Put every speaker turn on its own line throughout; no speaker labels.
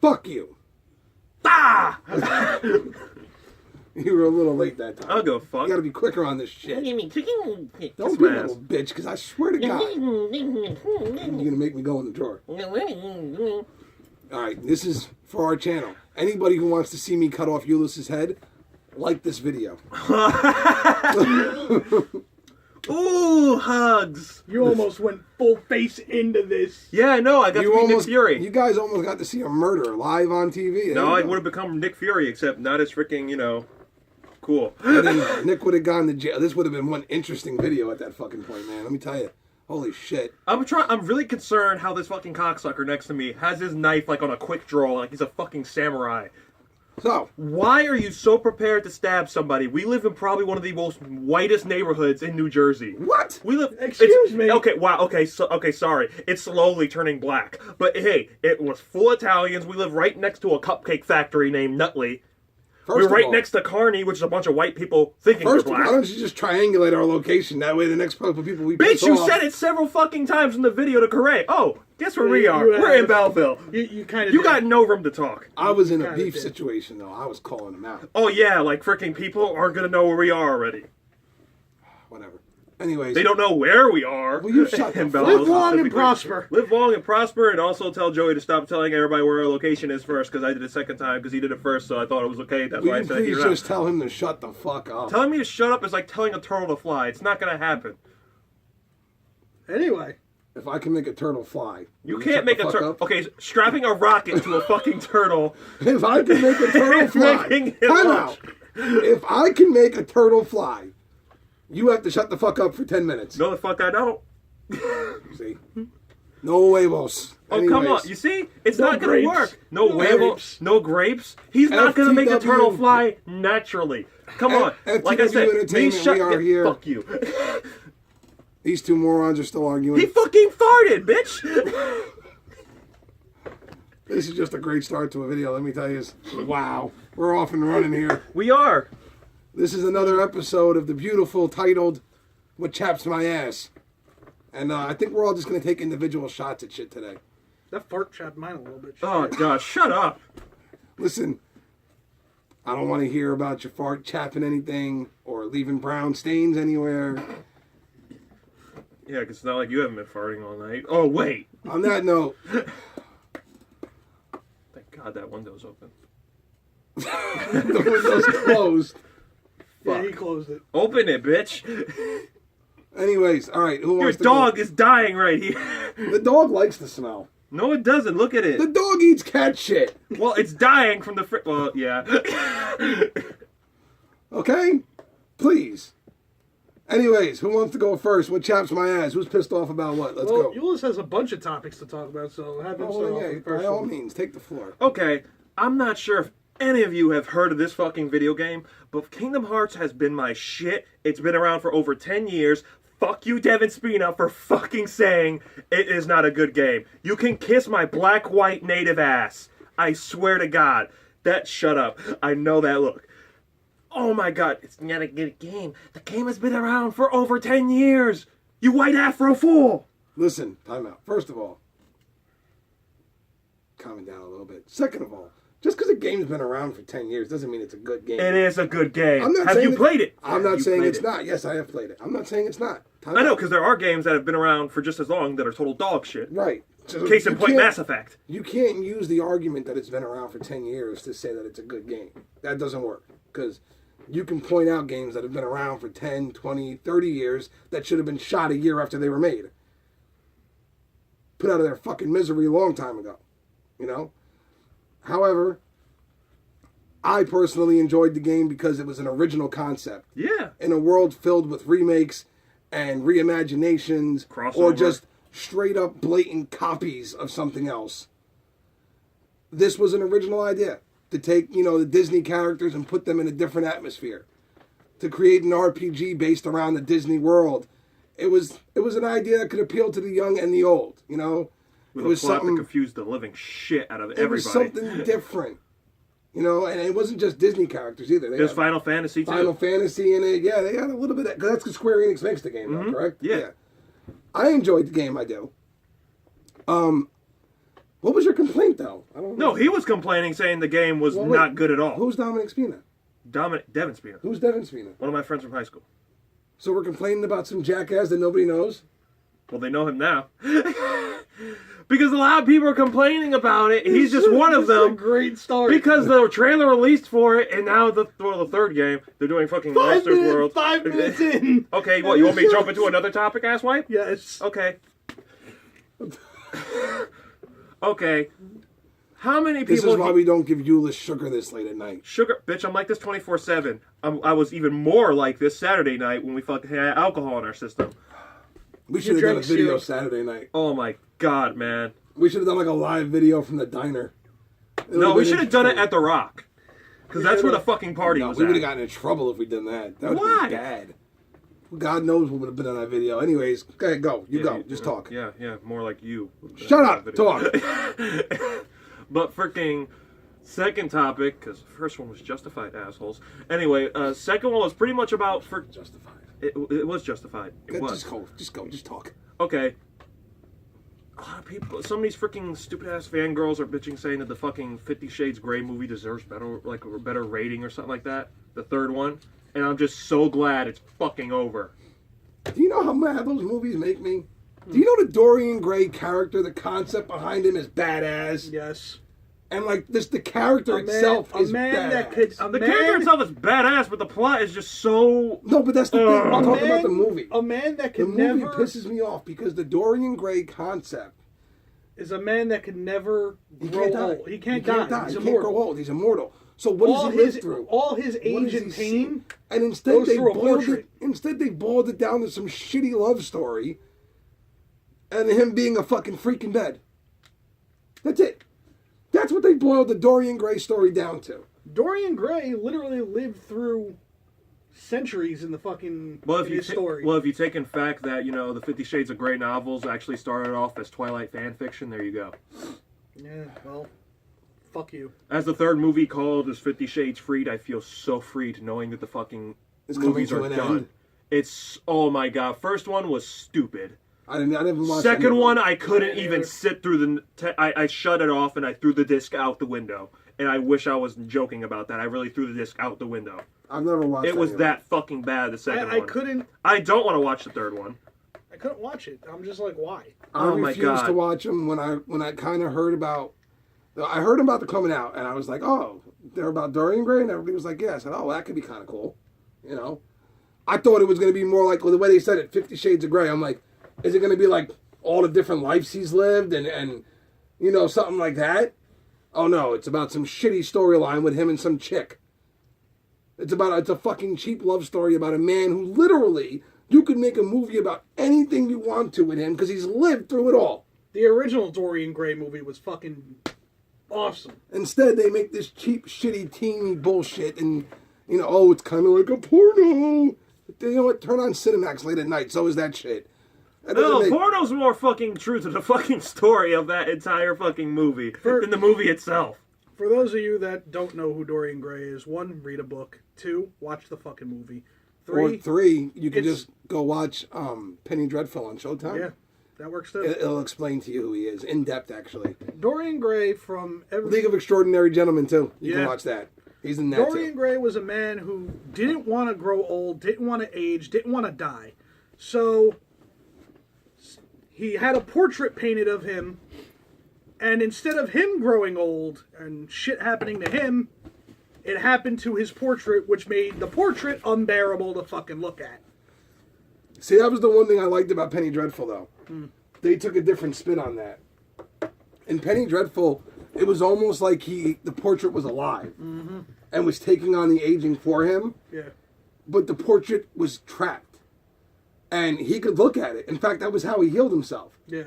Fuck you.
Ah!
You were a little late that time.
I'll go fuck.
You gotta be quicker on this shit.
What do you mean?
Don't be a little bitch, because I swear to God, you're gonna make me go in the drawer. Alright, this is for our channel. Anybody who wants to see me cut off Ulyss's head, like this video.
Ooh, hugs.
You almost went full face into this.
Yeah, I know. I got to be Nick Fury.
You guys almost got to see a murder live on TV.
No, I would have become Nick Fury, except not as freaking, cool.
And then Nick would have gone to jail. This would have been one interesting video at that fucking point, man. Let me tell you. Holy shit.
I'm really concerned how this fucking cocksucker next to me has his knife like on a quick draw, like he's a fucking samurai.
So,
why are you so prepared to stab somebody? We live in probably one of the most whitest neighborhoods in New Jersey.
What?
We live.
Excuse me.
Okay, wow. Okay, sorry. It's slowly turning black. But hey, it was full Italians. We live right next to a cupcake factory named Nutley. We're right next to Kearney, which is a bunch of white people thinking they're black.
Why don't you just triangulate our location? That way the next couple of people we
Bitch, you said it several fucking times in the video to correct. Oh, guess where we are? We're in Belleville.
You kind of.
You got no room to talk.
I was in a beef situation, though. I was calling them out.
Oh, yeah, like freaking people aren't going to know where we are already.
Whatever. Anyways.
They don't know where we are.
Well, you shut the fuck
Live long and prosper.
Live long and prosper, and also tell Joey to stop telling everybody where our location is first, because I did it second time, because he did it first, so I thought it was okay. That's why I said
please just tell him to shut the fuck up.
Telling me to shut up is like telling a turtle to fly. It's not going to happen.
Anyway.
If I can make a turtle fly.
You can't make a turtle. Okay, strapping a rocket to a fucking turtle.
If I can make a turtle fly. Time out. If I can make a turtle fly, you have to shut the fuck up for 10 minutes.
No, the fuck I don't.
See? No huevos.
Oh, come on. You see? It's not going to work. No huevos. No grapes. He's not going to make a turtle fly naturally. Come on. Like I said, me shut
here.
Fuck you.
These two morons are still arguing.
He fucking farted, bitch.
This is just a great start to a video, let me tell you. Wow. We're off and running here.
We are.
This is another episode of the beautiful titled, What Chaps My Ass. And I think we're all just going to take individual shots at shit today.
That fart chapped mine a little bit.
Oh, gosh, shut up.
Listen, I don't want to hear about your fart chapping anything or leaving brown stains anywhere.
Yeah, because it's not like you haven't been farting all night. Oh, wait.
On that note.
Thank God that window's open.
The window's closed.
Yeah, he closed it.
Open it, bitch.
Anyways, all right. Who
Your
wants to
dog
go?
is dying right here.
The dog likes the smell.
No, it doesn't. Look at it.
The dog eats cat shit.
Well, it's dying from the well, yeah.
Okay? Please. Anyways, who wants to go first? What chaps my ass? Who's pissed off about what? Let's go.
Ulyss has a bunch of topics to talk about, so have him start off with the first
by all
one.
means, take the floor.
Okay, I'm not sure if any of you have heard of this fucking video game, but Kingdom Hearts has been my shit. It's been around for over 10 years. Fuck you, Devin Spina, for fucking saying it is not a good game. You can kiss my black-white native ass. I swear to God. Shut up. I know that look. Oh my God, it's not a good game. The game has been around for over 10 years. You white afro fool.
Listen, time out. First of all, calm down a little bit. Second of all, just because a game's been around for 10 years doesn't mean it's a good game.
It is a good game.
Have
you played it?
I'm not saying it's not. Yes, I have played it. I'm not saying it's not.
I know, because there are games that have been around for just as long that are total dog shit.
Right. So
Case in point, Mass Effect.
You can't use the argument that it's been around for 10 years to say that it's a good game. That doesn't work. Because you can point out games that have been around for 10, 20, 30 years that should have been shot a year after they were made. Put out of their fucking misery a long time ago. You know? However, I personally enjoyed the game because it was an original concept.
Yeah.
In a world filled with remakes and reimaginations or just straight up blatant copies of something else. This was an original idea to take, the Disney characters and put them in a different atmosphere. To create an RPG based around the Disney world. It was an idea that could appeal to the young and the old,
With a plot that confused the living shit out of everybody.
It was something different. And it wasn't just Disney characters either.
There's Final Fantasy too.
Final Fantasy in it. Yeah, they had a little bit of... Because that's because Square Enix makes the game, though, correct?
Yeah.
I enjoyed the game, I do. What was your complaint, though? I don't know.
No, he was complaining, saying the game was not good at all.
Who's Dominic Spina?
Devin Spina.
Who's Devin Spina?
One of my friends from high school.
So we're complaining about some jackass that nobody knows?
Well, they know him now. Because a lot of people are complaining about it. He's just one of them.
A great start.
Because the trailer released for it, and now the third game, they're doing fucking Monsters World.
5 minutes in.
Okay, what, you want me to jump into another topic, asswipe?
Yes.
Okay. Okay. How many people...
This is why we don't give Euless sugar this late at night.
Sugar... Bitch, I'm like this 24/7. I was even more like this Saturday night when we fucking had alcohol in our system.
We should have done a video Saturday night.
Oh my god, man.
We should have done like a live video from the diner.
No, we should have done it at The Rock. Because that's where the fucking party was
we
at.
would have gotten in trouble if we did that. That would have been bad. God knows what would have been on that video. Anyways, go ahead, go. You go. Just talk.
Yeah, more like you.
Shut up. Talk.
But freaking second topic, because the first one was Justified, assholes. Anyway, second one was pretty much about...
Justified.
It was Justified. It was.
Just go. Just talk.
Okay. A lot of people, some of these freaking stupid ass fangirls are bitching saying that the fucking 50 Shades Grey movie deserves better, like a better rating or something like that. The third one. And I'm just so glad it's fucking over.
Do you know how mad those movies make me? Do you know the Dorian Gray character, the concept behind him is badass?
Yes.
And like this, the character itself is badass.
The character itself is badass, but the plot is just so...
No, but that's the thing. I'm talking about the movie.
A man that
The
can
movie
never...
pisses me off because the Dorian Gray concept...
is a man that can never grow old. He can't die. He's
He
immortal.
can't grow old. He's immortal. So what does he live through?
All his
What
age
does
and
he see?
pain
And instead
goes
they
through a
boiled
portrait.
it. Instead they boiled it down to some shitty love story, and him being a fucking freak in bed. That's it. That's what they boiled the Dorian Gray story down to.
Dorian Gray literally lived through centuries in the fucking story.
Well, if you take in fact that, you know, the 50 Shades of Grey novels actually started off as Twilight fan fiction, there you go.
Yeah, well, fuck you.
As the third movie called is 50 Shades Freed, I feel so freed knowing that the fucking
It's coming
movies
to
are
an
done.
end.
It's, oh my god, first one was stupid.
I didn't watch
Second
that
one,
movie.
I couldn't even sit through I shut it off and I threw the disc out the window. And I wish I wasn't joking about that. I really threw the disc out the window.
I've never watched
it. It was that fucking bad, the second one.
I couldn't...
I don't want to watch the third one.
I couldn't watch it. I'm just like, why?
I refused to watch them when I kind of heard about... I heard about the coming out, and I was like, oh, they're about Dorian Gray? And everybody was like, yeah. I said, oh, that could be kind of cool. You know? I thought it was going to be more like, well, the way they said it, 50 Shades of Grey. I'm like, is it going to be like all the different lives he's lived and you know, something like that? Oh, no, it's about some shitty storyline with him and some chick. It's a fucking cheap love story about a man who literally, you could make a movie about anything you want to with him because he's lived through it all.
The original Dorian Gray movie was fucking awesome.
Instead, they make this cheap, shitty, teeny bullshit and, you know, oh, it's kind of like a porno. You know what? Turn on Cinemax late at night. So is that shit.
No, porno's more fucking true to the fucking story of that entire fucking movie than the movie itself.
For those of you that don't know who Dorian Gray is, 1, read a book. 2, watch the fucking movie.
3, you can just go watch Penny Dreadful on Showtime.
Yeah, that works too.
It'll explain to you who he is, in depth actually.
Dorian Gray from
League of Extraordinary Gentlemen too. You can watch that. He's in that too.
Dorian Gray was a man who didn't want to grow old, didn't want to age, didn't want to die. So he had a portrait painted of him, and instead of him growing old and shit happening to him, it happened to his portrait, which made the portrait unbearable to fucking look at.
See, that was the one thing I liked about Penny Dreadful, though. They took a different spin on that. In Penny Dreadful, it was almost like the portrait was alive and was taking on the aging for him.
Yeah.
But the portrait was trapped. And he could look at it. In fact, that was how he healed himself.
Yeah.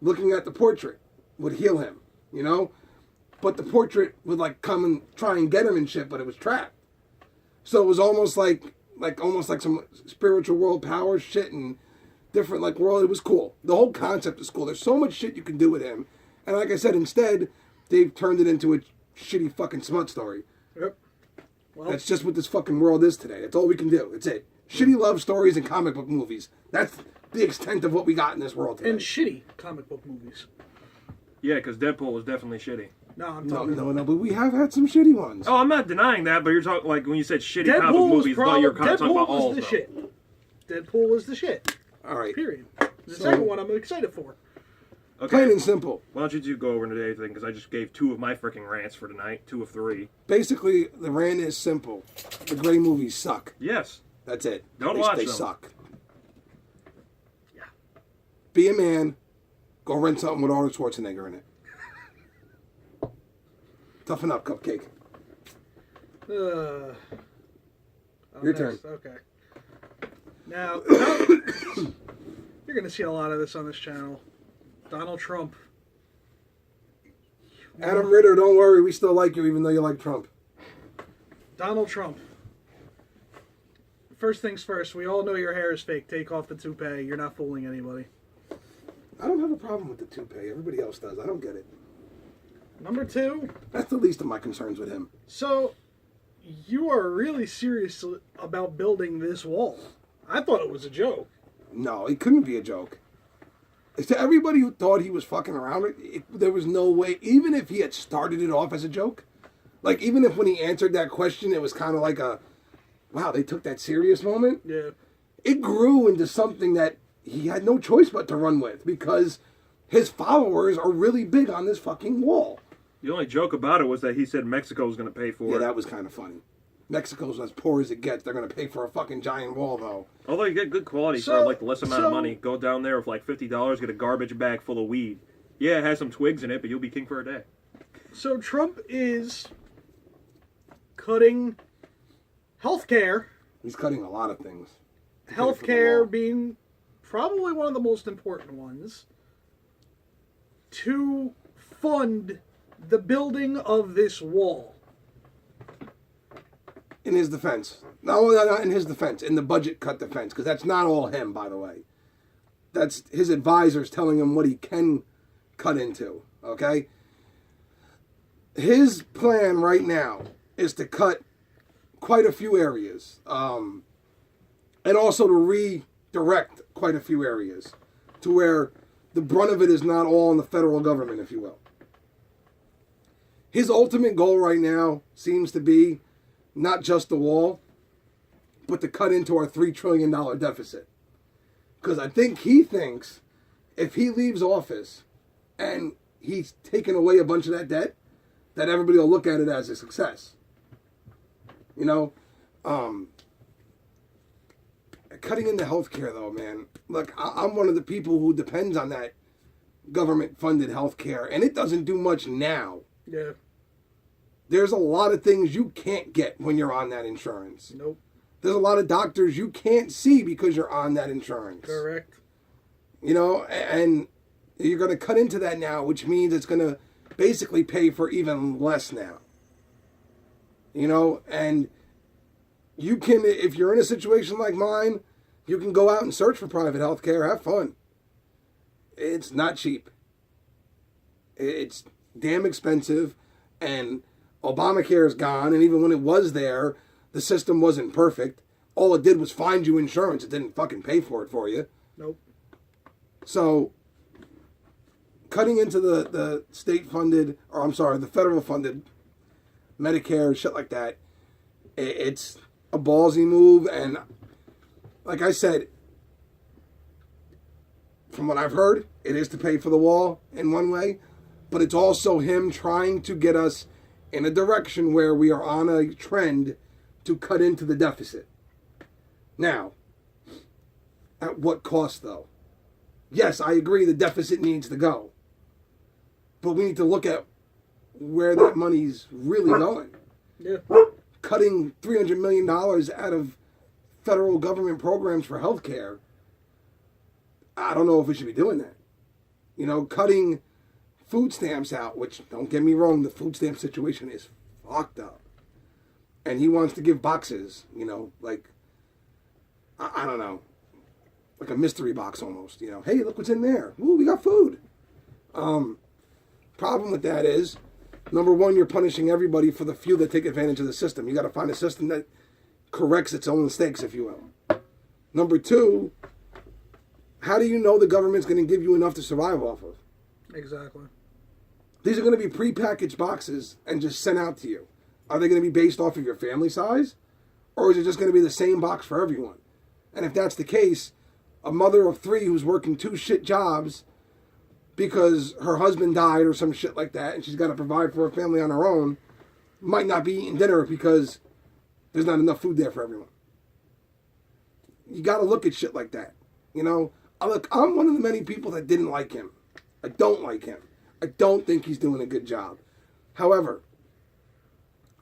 Looking at the portrait would heal him, you know? But the portrait would like come and try and get him and shit, but it was trapped. So it was almost like some spiritual world power shit and different like world. It was cool. The whole concept is cool. There's so much shit you can do with him. And like I said, instead, they've turned it into a shitty fucking smut story.
Yep. Well,
that's just what this fucking world is today. That's all we can do. That's it. Shitty love stories and comic book movies. That's the extent of what we got in this world today.
And shitty comic book movies.
Yeah, because Deadpool was definitely shitty.
No, I'm
No,
talking.
no, but we have had some shitty ones.
Oh, I'm not denying that, but you're talking like when you said shitty comic
Deadpool was
movies, thought you were kind of talking
Deadpool
about all
was
of
the
them.
shit. Deadpool was the shit.
All right.
Period. The second one I'm excited for.
Okay.
Plain and simple.
Why don't you two go over today's thing? Because I just gave 2 of my freaking rants for tonight, 2 of 3.
Basically, the rant is simple. The Gray movies suck.
Yes.
That's it.
Don't watch
They
them.
suck.
Yeah.
Be a man. Go rent something with Arnold Schwarzenegger in it. Toughen up, Cupcake.
I'm
Your
next.
turn.
Okay. Now, you're going to see a lot of this on this channel. Donald Trump.
Adam Ritter, don't worry. We still like you, even though you like Trump.
Donald Trump. First things first, we all know your hair is fake. Take off the toupee. You're not fooling anybody.
I don't have a problem with the toupee. Everybody else does. I don't get it.
Number 2,
That's the least of my concerns with him.
so you are really serious about building this wall. I thought it was a joke.
No, it couldn't be a joke. To everybody who thought he was fucking around, there was no way, even if he had started it off as a joke, like even if when he answered that question, it was kind of like a, wow, they took that serious moment.
Yeah.
It grew into something that he had no choice but to run with because his followers are really big on this fucking wall.
The only joke about it was that he said Mexico was going to pay for
Yeah,
it.
that was kind of funny. Mexico's as poor as it gets. They're going to pay for a fucking giant wall, though.
Although you get good quality
So-
for like the less amount of
so-
money. Go down there with like $50, get a garbage bag full of weed. Yeah, it has some twigs in it, but you'll be king for a day.
So Trump is cutting healthcare.
He's cutting a lot of things.
Healthcare being probably one of the most important ones, to fund the building of this wall.
In his defense. No, not in his defense. In the budget cut defense. Because that's not all him, by the way. That's his advisors telling him what he can cut into. Okay? His plan right now is to cut quite a few areas. And also to redirect quite a few areas. To where the brunt of it is not all in the federal government, if you will. His ultimate goal right now seems to be not just the wall, but to cut into our $3 trillion deficit. Because I think he thinks if he leaves office and he's taken away a bunch of that debt, that everybody will look at it as a success. You know? Cutting into healthcare, though, man. Look, I'm one of the people who depends on that government-funded healthcare, and it doesn't do much now.
Yeah.
There's a lot of things you can't get when you're on that insurance.
Nope.
There's a lot of doctors you can't see because you're on that insurance.
Correct.
You know, and you're going to cut into that now, which means it's going to basically pay for even less now. You know, and you can, if you're in a situation like mine, you can go out and search for private health care. Have fun. It's not cheap. It's damn expensive, and Obamacare is gone, and even when it was there, the system wasn't perfect. All it did was find you insurance. It didn't fucking pay for it for you.
Nope.
So, cutting into the state-funded, or I'm sorry, the federal-funded Medicare, shit like that, it's a ballsy move, and like I said, from what I've heard, it is to pay for the wall in one way, but it's also him trying to get us in a direction where we are on a trend to cut into the deficit. Now, at what cost, though? Yes, I agree the deficit needs to go, but we need to look at where that money's really going.
Yeah.
Cutting $300 million out of federal government programs for healthcare, I don't know if we should be doing that. You know, cutting food stamps out, which, don't get me wrong, the food stamp situation is fucked up. And he wants to give boxes, you know, like, I don't know, like a mystery box almost, you know. Hey, look what's in there. Ooh, we got food. Problem with that is, number one, you're punishing everybody for the few that take advantage of the system. You got to find a system that corrects its own mistakes, if you will. Number two, how do you know the government's going to give you enough to survive off of?
Exactly.
These are going to be prepackaged boxes and just sent out to you. Are they going to be based off of your family size? Or is it just going to be the same box for everyone? And if that's the case, a mother of 3 who's working 2 shit jobs because her husband died or some shit like that, and she's got to provide for her family on her own, might not be eating dinner because there's not enough food there for everyone. You got to look at shit like that. You know, I'm one of the many people that didn't like him. I don't like him. I don't think he's doing a good job. However,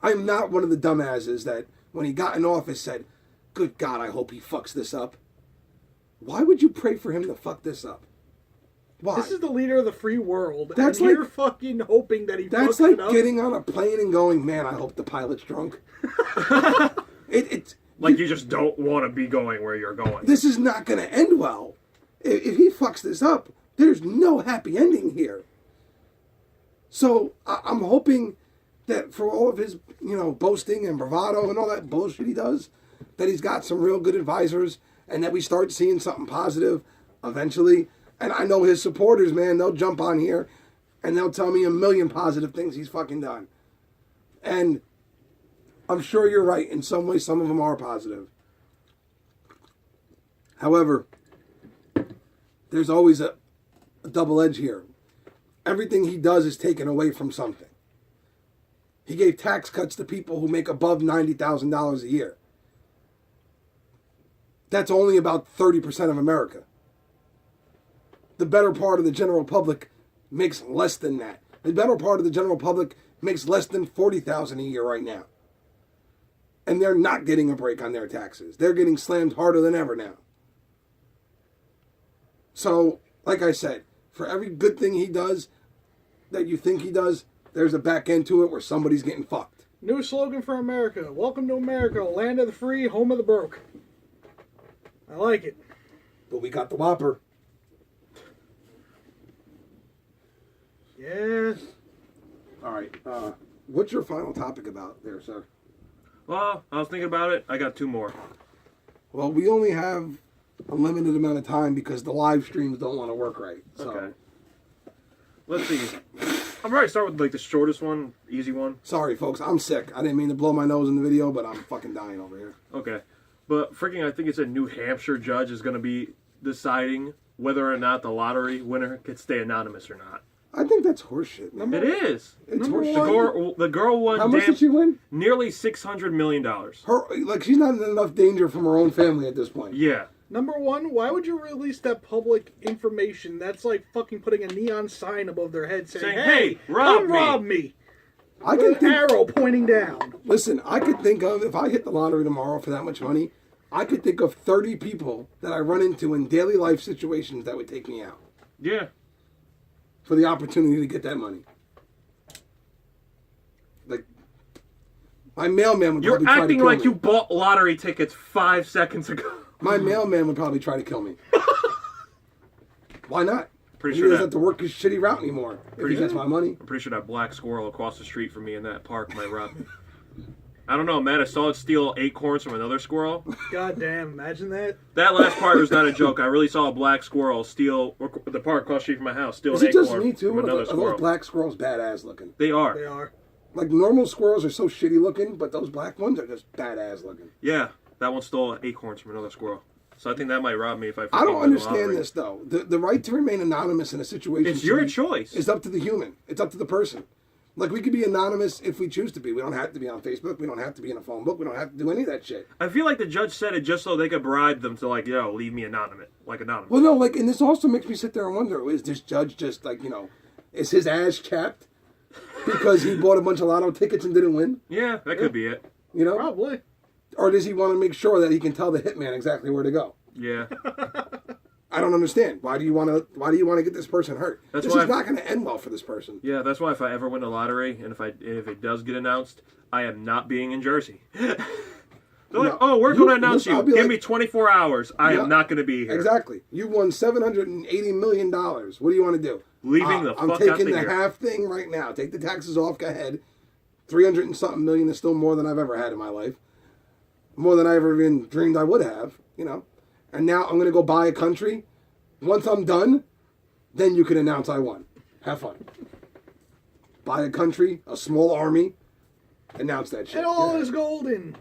I'm not one of the dumbasses that when he got in office said, good God, I hope he fucks this up. Why would you pray for him to fuck this up? Why?
This is the leader of the free world.
That's
and
like,
you're fucking hoping that he fucks
that's
it
like
up.
getting on a plane and going, man, I hope the pilot's drunk. It's
Like you just don't want to be going where you're going.
this is not going to end well. If he fucks this up, there's no happy ending here. So I'm hoping that for all of his, boasting and bravado and all that bullshit he does, that he's got some real good advisors and that we start seeing something positive eventually. And I know his supporters, man, they'll jump on here and they'll tell me a million positive things he's fucking done. And I'm sure you're right. In some way, some of them are positive. However, there's always a double edge here. Everything he does is taken away from something. He gave tax cuts to people who make above $90,000 a year. That's only about 30% of America. The better part of the general public makes less than that. The better part of the general public makes less than $40,000 a year right now. And they're not getting a break on their taxes. They're getting slammed harder than ever now. So, like I said, for every good thing he does that you think he does, there's a back end to it where somebody's getting fucked.
New slogan for America. Welcome to America, land of the free, home of the broke. I like it.
But we got the Whopper.
Yes.
All right. What's your final topic about there, sir?
Well, I was thinking about it. I got 2 more.
Well, we only have a limited amount of time because the live streams don't want to work right. So.
Okay. Let's see. I'm ready to start with like the shortest one, easy one.
Sorry, folks. I'm sick. I didn't mean to blow my nose in the video, but I'm fucking dying over here.
Okay. But freaking, I think it's a New Hampshire judge is going to be deciding whether or not the lottery winner can stay anonymous or not.
I think that's horseshit, man.
It is.
It's
Number
horseshit.
The girl won.
How much did she win?
Nearly $600 million.
She's not in enough danger from her own family at this point.
Yeah.
Number one, why would you release that public information? That's like fucking putting a neon sign above their head saying, hey, come rob me.
I
With
can
an arrow pointing down.
Listen, I could think of, if I hit the lottery tomorrow for that much money, I could think of 30 people that I run into in daily life situations that would take me out
Yeah.
for the opportunity to get that money. Like, my mailman would
You're
probably try to
acting
kill
like
me.
you bought lottery tickets 5 seconds ago.
My mailman would probably try to kill me. Why not?
Pretty
He
sure
doesn't
that-
have to work his shitty route anymore. If he gets my money.
I'm pretty sure that black squirrel across the street from me in that park might rob me. I don't know, man. I saw it steal acorns from another squirrel.
God damn, imagine that.
That last part was not a joke. I really saw a black squirrel steal the park across the street from my house, steal
Is
an
it just
acorn
me too?
from
Are
another
those
squirrel.
black squirrels badass looking?
They are.
They are.
Like, normal squirrels are so shitty looking, but those black ones are just badass looking.
Yeah, that one stole acorns from another squirrel. So I think that might rob me if I.
I don't
win the
understand
lottery.
this, though. The right to remain anonymous in a situation
It's your choice.
It's up to the human. It's up to the person. Like, we could be anonymous if we choose to be. We don't have to be on Facebook. We don't have to be in a phone book. We don't have to do any of that shit.
I feel like the judge said it just so they could bribe them to leave me anonymous, anonymous.
Well, no, and this also makes me sit there and wonder, is this judge just, is his ass chapped because he bought a bunch of lotto tickets and didn't win?
Yeah, that could be it.
You know?
Probably.
Or does he want to make sure that he can tell the hitman exactly where to go?
Yeah.
I don't understand. Why do you want to get this person hurt?
That's
this
why
is not going to end well for this person.
Yeah, that's why if I ever win the lottery and if it does get announced, I am not being in Jersey. They're like, oh, we're going to announce you. Give me 24 hours. I am not going to be here.
Exactly. You won $780 million. What do you want to do?
Leaving the
I'm
fuck out
taking
the
the
here.
half thing right now. Take the taxes off. Go ahead. 300 and something million is still more than I've ever had in my life. More than I ever even dreamed I would have. And now I'm going to go buy a country. Once I'm done, then you can announce I won. Have fun. buy a country, a small army, announce that shit.
And all
Yeah.
is golden.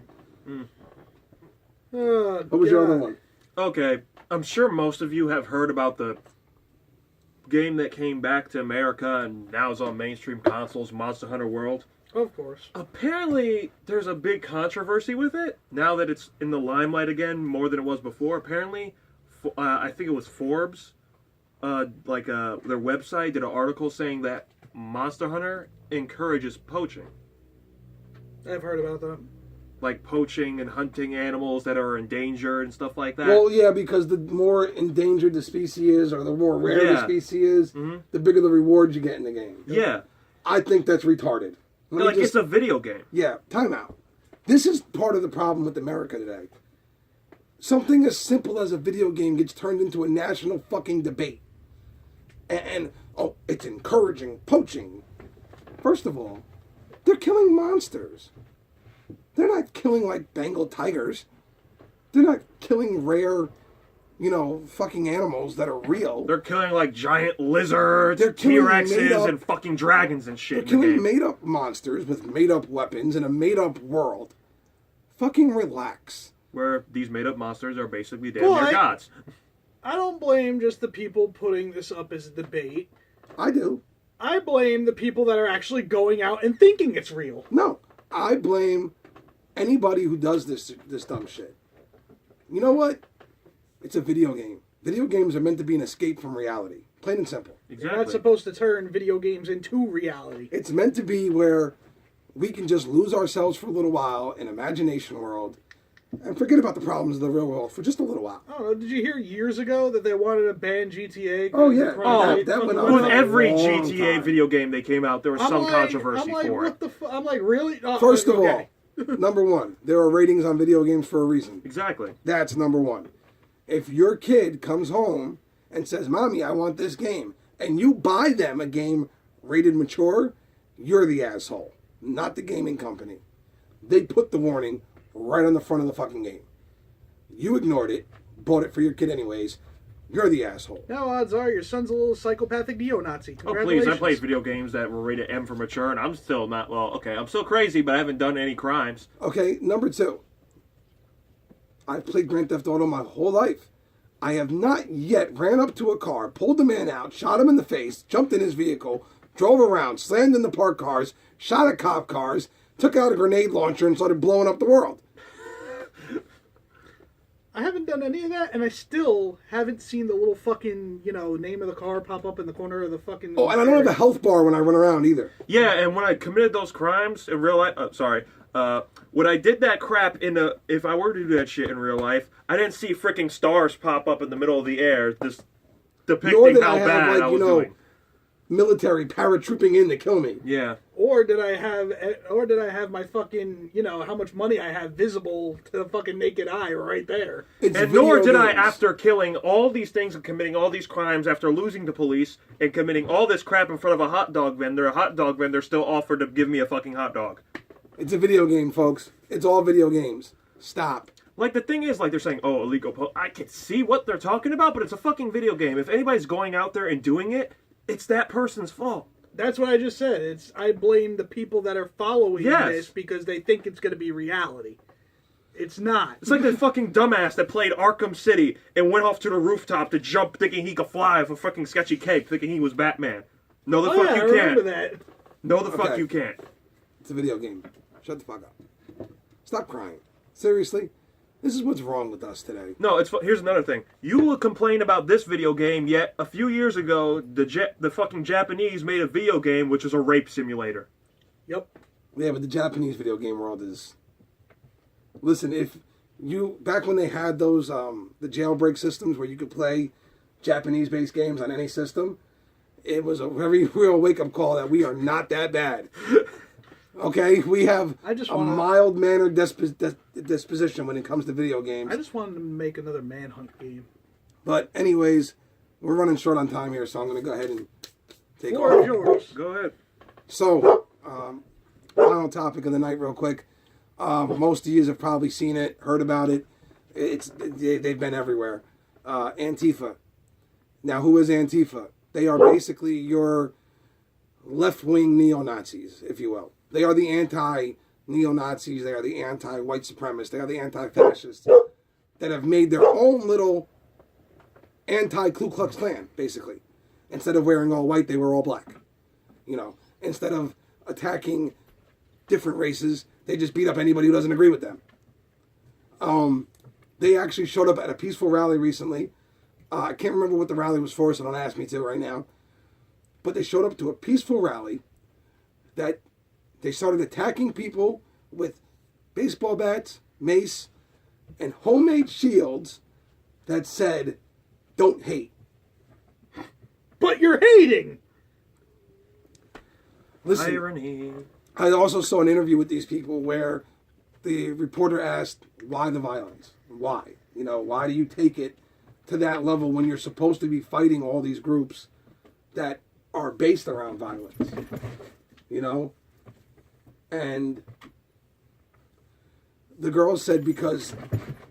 What was your other one?
Okay, I'm sure most of you have heard about the game that came back to America and now is on mainstream consoles, Monster Hunter World.
Of course.
Apparently, there's a big controversy with it now that it's in the limelight again more than it was before. Apparently, I think it was Forbes, their website did an article saying that Monster Hunter encourages poaching.
I've heard about that.
Like poaching and hunting animals that are endangered and stuff like that.
Well, yeah, because the more endangered the species is, or the more rare the
Yeah.
species is, the bigger the rewards you get in the game.
Yeah.
I think that's retarded.
Like, it's a video game.
Yeah, time out. This is part of the problem with America today. Something as simple as a video game gets turned into a national fucking debate. And oh, it's encouraging poaching. First of all, they're killing monsters. They're not killing like Bengal tigers. They're not killing rare, fucking animals that are real.
They're killing like giant lizards,
They're killing
T-Rexes,
made-up-
and fucking dragons and shit.
They're
in the
killing
game.
made-up monsters with made-up weapons in a made-up world. Fucking relax.
Where these made-up monsters are basically damn
Well,
near gods.
I don't blame just the people putting this up as a debate.
I do.
I blame the people that are actually going out and thinking it's real.
No, I blame anybody who does this dumb shit. You know what? It's a video game. Video games are meant to be an escape from reality. Plain and simple.
You're not
Exactly.
supposed to turn video games into reality.
It's meant to be where we can just lose ourselves for a little while in imagination world and forget about the problems of the real world for just a little while.
I don't know. Did you hear years ago that they wanted to ban GTA?
Oh, yeah.
Oh,
that went on
With
for a
every
long
GTA
time.
video game that came out, there was some controversy
I'm like,
for
what
it.
the I'm like, really? Oh,
First of
okay.
all, number one, there are ratings on video games for a reason.
Exactly.
That's number one. If your kid comes home and says, Mommy, I want this game, and you buy them a game rated mature, you're the asshole, not the gaming company. They put the warning right on the front of the fucking game. You ignored it, bought it for your kid anyways, you're the asshole.
Now, odds are your son's a little psychopathic neo-Nazi.
Oh, please,
Congratulations.
I played video games that were rated M for mature, and I'm still not, I'm still crazy, but I haven't done any crimes.
Okay, number two. I've played Grand Theft Auto my whole life. I have not yet ran up to a car, pulled the man out, shot him in the face, jumped in his vehicle, drove around, slammed into parked cars, shot at cop cars, took out a grenade launcher, and started blowing up the world.
I haven't done any of that, and I still haven't seen the little fucking, name of the car pop up in the corner of the fucking...
Oh, and I don't have a health bar when I run around either.
Yeah, and when I committed those crimes in real life, when I did that crap if I were to do that shit in real life, I didn't see freaking stars pop up in the middle of the air, just
Nor
depicting
did
how
I have,
bad I was doing.
military paratrooping in to kill me.
Yeah.
Or did I have my fucking, how much money I have visible to the fucking naked eye right there?
It's
And nor
video
did I,
games.
after killing all these things and committing all these crimes, after losing to police and committing all this crap in front of a hot dog vendor still offered to give me a fucking hot dog.
It's a video game, folks. It's all video games. Stop.
Like, the thing is, they're saying, oh, illegal I can see what they're talking about, but it's a fucking video game. If anybody's going out there and doing it, it's that person's fault.
That's what I just said. I blame the people that are following
Yes.
this because they think it's going to be reality. It's not.
It's like the fucking dumbass that played Arkham City and went off to the rooftop to jump thinking he could fly with a fucking sketchy cake, thinking he was Batman. No, the fuck
I
you
remember
can't.
that.
No, the fuck
Okay.
you can't.
It's a video game. Shut the fuck up. Stop crying. Seriously? This is what's wrong with us today.
No, here's another thing. You will complain about this video game, yet a few years ago, the fucking Japanese made a video game which is a rape simulator.
Yep.
Yeah, but the Japanese video game world is... Listen, if you... Back when they had those, the jailbreak systems where you could play Japanese-based games on any system, it was a very real wake-up call that we are not that bad. Okay? We have
I just
a
wanna-
mild-mannered disposition when it comes to video games.
I just wanted to make another Manhunt game.
But anyways, we're running short on time here, so I'm going to go ahead and take
Floor is
off.
yours.
Go ahead.
So, final topic of the night real quick. Most of you have probably seen it, heard about it. They've been everywhere. Antifa. Now, who is Antifa? They are basically your left-wing neo-Nazis, if you will. They are the anti-neo-Nazis. They are the anti-white supremacists. They are the anti-fascists that have made their own little anti-Ku Klux Klan, basically. Instead of wearing all white, they were all black. You know, instead of attacking different races, they just beat up anybody who doesn't agree with them. They actually showed up at a peaceful rally recently. I can't remember what the rally was for, so don't ask me to right now. But they showed up to a peaceful rally that they started attacking people with baseball bats, mace, and homemade shields that said, "Don't hate."
But you're hating!
Listen,
Irony.
I also saw an interview with these people where the reporter asked, why the violence? Why? You know, why do you take it to that level when you're supposed to be fighting all these groups that are based around violence? You know? And the girl said because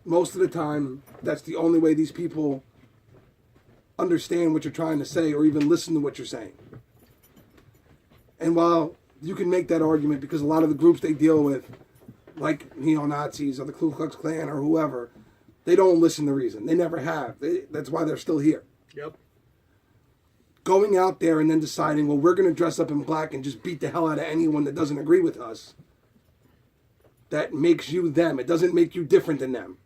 most of the time, that's the only way these people understand what you're trying to say or even listen to what you're saying. And while you can make that argument because a lot of the groups they deal with, like neo-Nazis or the Ku Klux Klan or whoever, they don't listen to reason. They never have. That's why they're still here.
Yep.
Going out there and then deciding, well, we're going to dress up in black and just beat the hell out of anyone that doesn't agree with us, that makes you them. It doesn't make you different than them.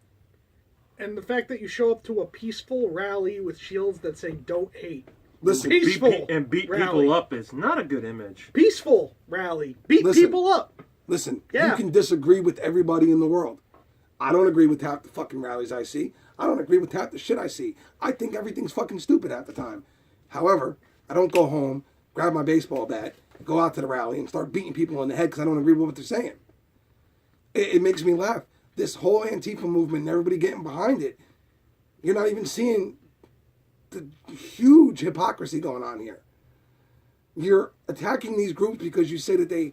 And the fact that you show up to a peaceful rally with shields that say "Don't hate."
Listen,
Peaceful
beat
rally.
people up is not a good image.
Peaceful rally. Beat
Listen.
people up.
listen,
Yeah.
you can disagree with everybody in the world. I don't agree with half the fucking rallies I see. I don't agree with half the shit I see. I think everything's fucking stupid half the time. However, I don't go home, grab my baseball bat, go out to the rally, and start beating people in the head because I don't agree with what they're saying. It makes me laugh. This whole Antifa movement and everybody getting behind it, you're not even seeing the huge hypocrisy going on here. You're attacking these groups because you say that they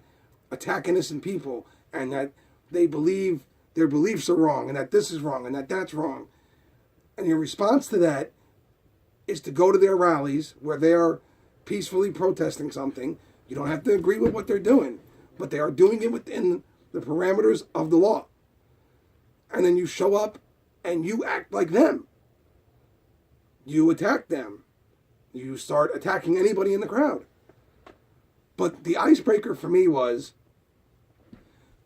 attack innocent people and that they believe their beliefs are wrong and that this is wrong and that that's wrong. And your response to that is to go to their rallies where they are peacefully protesting something. You don't have to agree with what they're doing, but they are doing it within the parameters of the law. And then you show up and you act like them. You attack them. You start attacking anybody in the crowd. But the icebreaker for me was,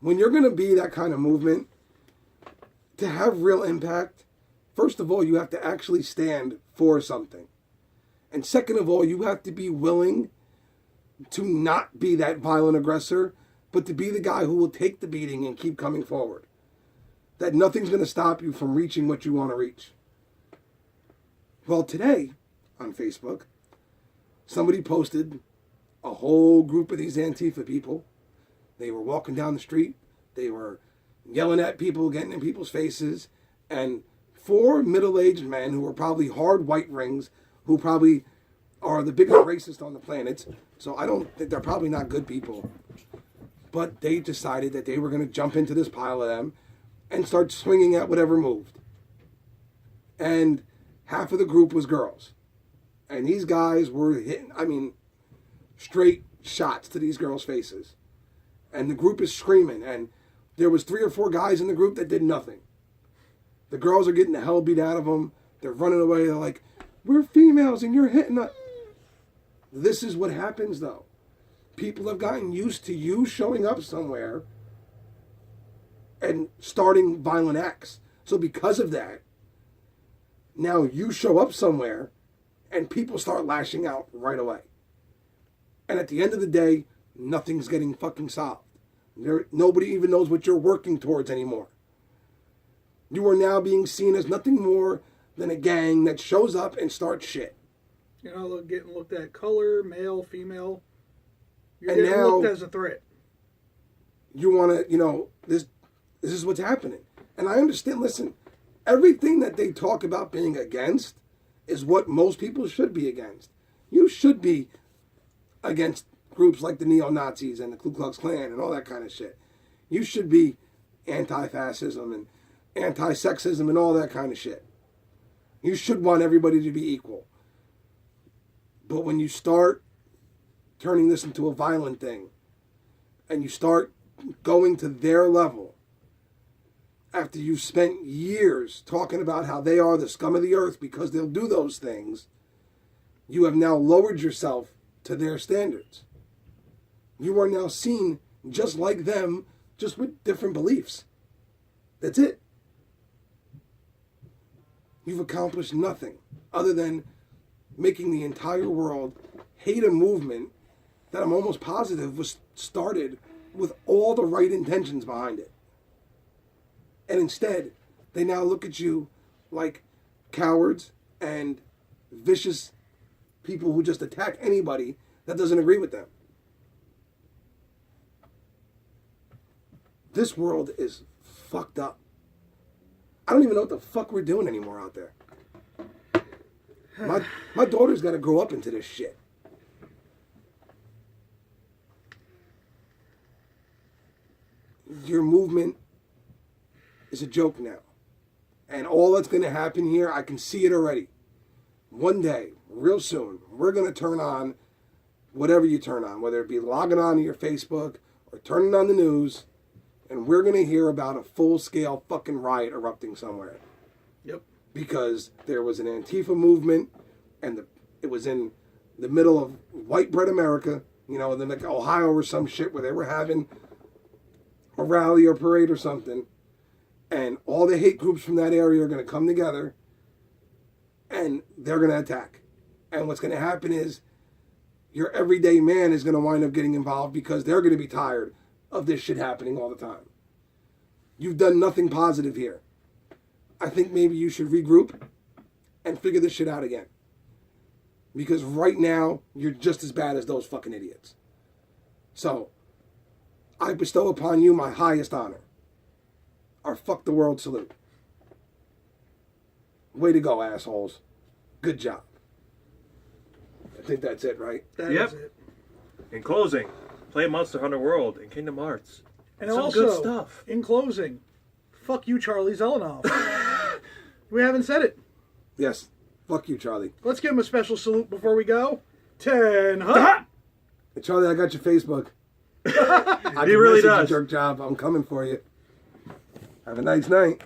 when you're going to be that kind of movement, to have real impact, first of all, you have to actually stand for something. And second of all, you have to be willing to not be that violent aggressor, but to be the guy who will take the beating and keep coming forward. That nothing's going to stop you from reaching what you want to reach. Well, today, on Facebook, somebody posted a whole group of these Antifa people. They were walking down the street. They were yelling at people, getting in people's faces. And 4 middle-aged men who were probably hard white rings, who probably are the biggest racists on the planet. So I don't think they're probably not good people. But they decided that they were going to jump into this pile of them and start swinging at whatever moved. And half of the group was girls. And these guys were hitting, straight shots to these girls' faces. And the group is screaming. And there was 3 or 4 guys in the group that did nothing. The girls are getting the hell beat out of them. They're running away. They're like, we're females and you're hitting us. This is what happens, though. People have gotten used to you showing up somewhere and starting violent acts. So because of that, now you show up somewhere and people start lashing out right away. And at the end of the day, nothing's getting fucking solved. Nobody even knows what you're working towards anymore. You are now being seen as nothing more than a gang that shows up and starts shit.
You know, getting looked at color, male, female. You're
And
getting
now,
looked as a threat.
You want to, this is what's happening. And I understand, listen, everything that they talk about being against is what most people should be against. You should be against groups like the neo-Nazis and the Ku Klux Klan and all that kind of shit. You should be anti-fascism and anti-sexism and all that kind of shit. You should want everybody to be equal. But when you start turning this into a violent thing, and you start going to their level, after you've spent years talking about how they are the scum of the earth because they'll do those things, you have now lowered yourself to their standards. You are now seen just like them, just with different beliefs. That's it. You've accomplished nothing other than making the entire world hate a movement that I'm almost positive was started with all the right intentions behind it. And instead, they now look at you like cowards and vicious people who just attack anybody that doesn't agree with them. This world is fucked up. I don't even know what the fuck we're doing anymore out there. My daughter's got to grow up into this shit. Your movement is a joke now. And all that's going to happen here, I can see it already. One day, real soon, we're going to turn on whatever you turn on, whether it be logging on to your Facebook or turning on the news, and we're going to hear about a full-scale fucking riot erupting somewhere.
Yep. Because
there was an Antifa movement, and it was in the middle of white bread America, you know, and then like Ohio or some shit where they were having a rally or parade or something, and all the hate groups from that area are going to come together, and they're going to attack. And what's going to happen is your everyday man is going to wind up getting involved because they're going to be tired of this shit happening all the time. You've done nothing positive here. I think maybe you should regroup and figure this shit out again. Because right now, you're just as bad as those fucking idiots. So, I bestow upon you my highest honor. Our fuck the world salute. Way to go, assholes. Good job. I think that's it, right?
That is it.
In closing, play Monster Hunter World in Kingdom Hearts.
And
some
also,
good stuff.
In closing, fuck you, Charlie Zelenoff. We haven't said it.
Yes. Fuck you, Charlie.
Let's give him a special salute before we go. 10 hut.
Hey, Charlie, I got your Facebook.
He really does.
Jerk job. I'm coming for you. Have a nice night.